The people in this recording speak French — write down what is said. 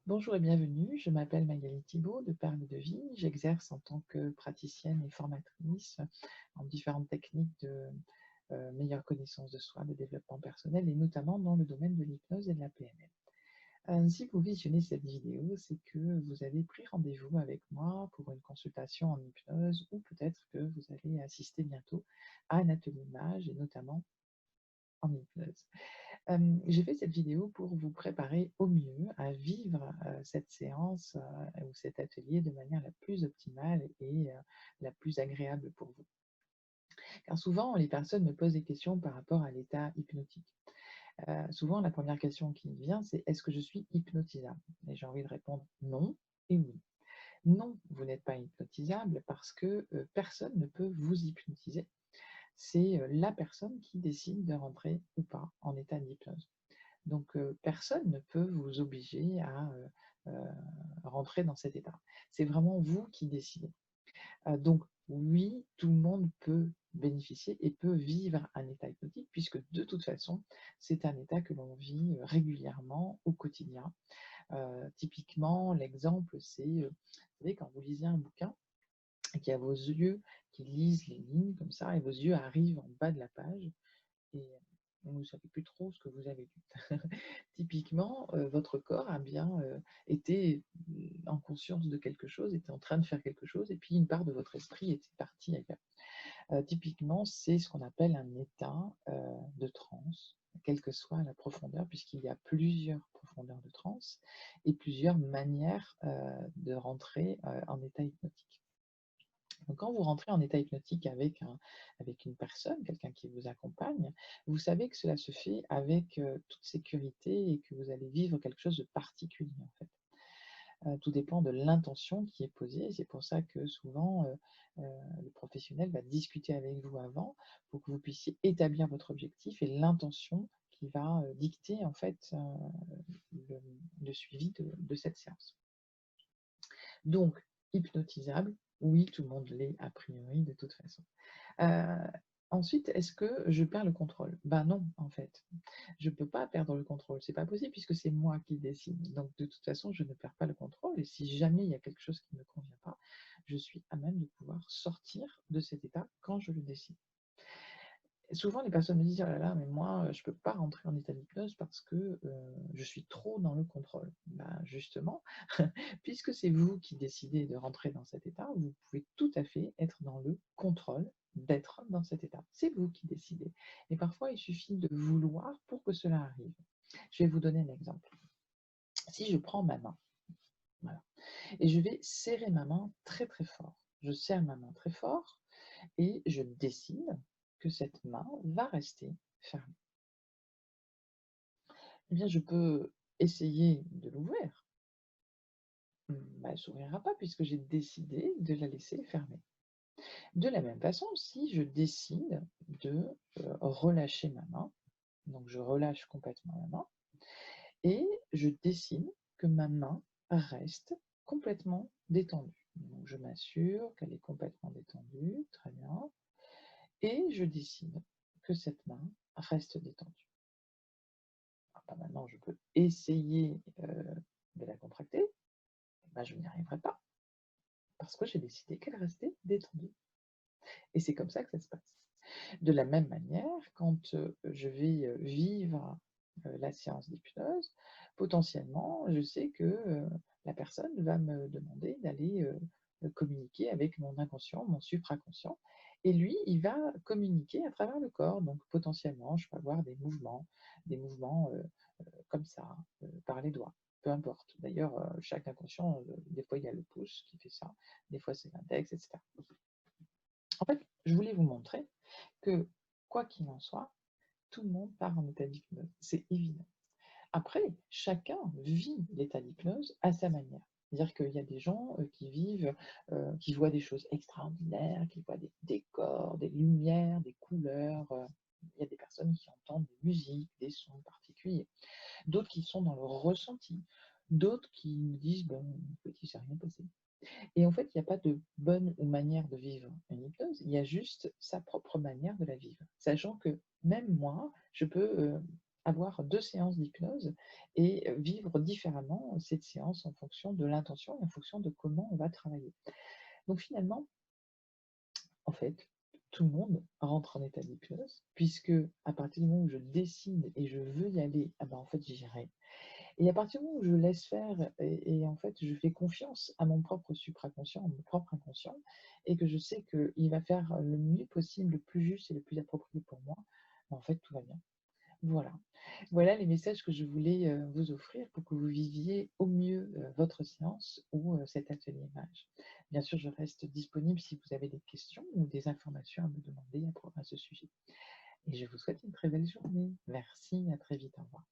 Bonjour et bienvenue, je m'appelle Magali Thibault de Perles de Vie. J'exerce en tant que praticienne et formatrice en différentes techniques de meilleure connaissance de soi, de développement personnel et notamment dans le domaine de l'hypnose et de la PNL. Si vous visionnez cette vidéo, c'est que vous avez pris rendez-vous avec moi pour une consultation en hypnose ou peut-être que vous allez assister bientôt à un atelier mage et notamment en hypnose. J'ai fait cette vidéo pour vous préparer au mieux à vivre, cette séance, ou cet atelier de manière la plus optimale et la plus agréable pour vous. Car souvent, les personnes me posent des questions par rapport à l'état hypnotique. Souvent, la première question qui me vient, c'est: «Est-ce que je suis hypnotisable?» Et j'ai envie de répondre: «Non et oui». Non, vous n'êtes pas hypnotisable parce que, personne ne peut vous hypnotiser. C'est, la personne qui décide de rentrer ou pas en état d'hypnose. Donc, personne ne peut vous obliger à, rentrer dans cet état. C'est vraiment vous qui décidez. Donc oui, tout le monde peut bénéficier et peut vivre un état hypnotique puisque de toute façon, c'est un état que l'on vit, régulièrement au quotidien. Typiquement, l'exemple, c'est, vous savez quand vous lisez un bouquin et qu'il y a vos yeux qui lisent les lignes comme ça et vos yeux arrivent en bas de la page et vous ne savez plus trop ce que vous avez lu. Typiquement, votre corps a bien, été, en conscience de quelque chose, était en train de faire quelque chose et puis une part de votre esprit était partie ailleurs. Typiquement, c'est ce qu'on appelle un état, de transe, quelle que soit la profondeur, puisqu'il y a plusieurs profondeurs de transe et plusieurs manières, de rentrer, en état hypnotique. Donc quand vous rentrez en état hypnotique avec une personne, quelqu'un qui vous accompagne, vous savez que cela se fait avec, toute sécurité et que vous allez vivre quelque chose de particulier, en fait. Tout dépend de l'intention qui est posée. C'est pour ça que souvent, le professionnel va discuter avec vous avant pour que vous puissiez établir votre objectif et l'intention qui va, dicter en fait, le le suivi de cette séance. Donc, hypnotisable, oui, tout le monde l'est a priori de toute façon. Heu, Ensuite, est-ce que je perds le contrôle? Ben non, en fait. Je ne peux pas perdre le contrôle, c'est pas possible puisque c'est moi qui décide. Donc de toute façon, je ne perds pas le contrôle et si jamais il y a quelque chose qui ne me convient pas, je suis à même de pouvoir sortir de cet état quand je le décide. Souvent, les personnes me disent: «Oh là là, mais moi, je peux pas rentrer en état d'hypnose parce que, je suis trop dans le contrôle». Ben, justement, puisque c'est vous qui décidez de rentrer dans cet état, vous pouvez tout à fait être dans le contrôle d'être dans cet état. C'est vous qui décidez et parfois, il suffit de vouloir pour que cela arrive. Je vais vous donner un exemple. Si je prends ma main, voilà, et je vais serrer ma main très, très fort. Je serre ma main très fort et je décide que cette main va rester fermée. Eh bien, je peux essayer de l'ouvrir. Bah, elle ne s'ouvrira pas puisque j'ai décidé de la laisser fermée. De la même façon, si je décide de, relâcher ma main, donc je relâche complètement ma main et je décide que ma main reste complètement détendue. Donc je m'assure qu'elle est complètement détendue, très bien, et je décide que cette main reste détendue. Alors maintenant je peux essayer, de la contracter, bah, je n'y arriverai pas parce que j'ai décidé qu'elle restait détendue et c'est comme ça que ça se passe. De la même manière, quand, je vais, vivre, la séance d'hypnose, potentiellement, je sais que, la personne va me demander d'aller, communiquer avec mon inconscient, mon supraconscient et lui, il va communiquer à travers le corps. Donc potentiellement, je peux avoir des mouvements, comme ça, par les doigts, peu importe. D'ailleurs, chaque inconscient, des fois il y a le pouce qui fait ça, des fois c'est l'index et cetera. En fait, je voulais vous montrer que, quoi qu'il en soit, tout le monde part en état d'hypnose, c'est évident. Après, chacun vit l'état d'hypnose à sa manière. C'est-à-dire qu'il y a des gens qui vivent, qui voient des choses extraordinaires, qui voient des décors, des lumières, des couleurs. Il y a des personnes qui entendent des musiques, des sons particuliers. D'autres qui sont dans le ressenti. D'autres qui me disent, ben, écoute, il ne s'est rien passé. Et en fait, il n'y a pas de bonne ou manière de vivre une hypnose, il y a juste sa propre manière de la vivre. Sachant que même moi, je peux, avoir 2 séances d'hypnose et vivre différemment cette séance en fonction de l'intention et en fonction de comment on va travailler. Donc finalement, en fait, tout le monde rentre en état d'hypnose puisque à partir du moment où je décide et je veux y aller, ah ben, en fait, j'irai. Et à partir du moment où je laisse faire et en fait, je fais confiance à mon propre supraconscient, à mon propre inconscient et que je sais qu'il va faire le mieux possible, le plus juste et le plus approprié pour moi, ben, en fait, tout va bien. Voilà. Voilà les messages que je voulais, vous offrir pour que vous viviez au mieux, votre séance ou, cet atelier mage. Bien sûr, je reste disponible si vous avez des questions ou des informations à me demander à ce sujet et je vous souhaite une très belle journée. Merci, à très vite. Au revoir.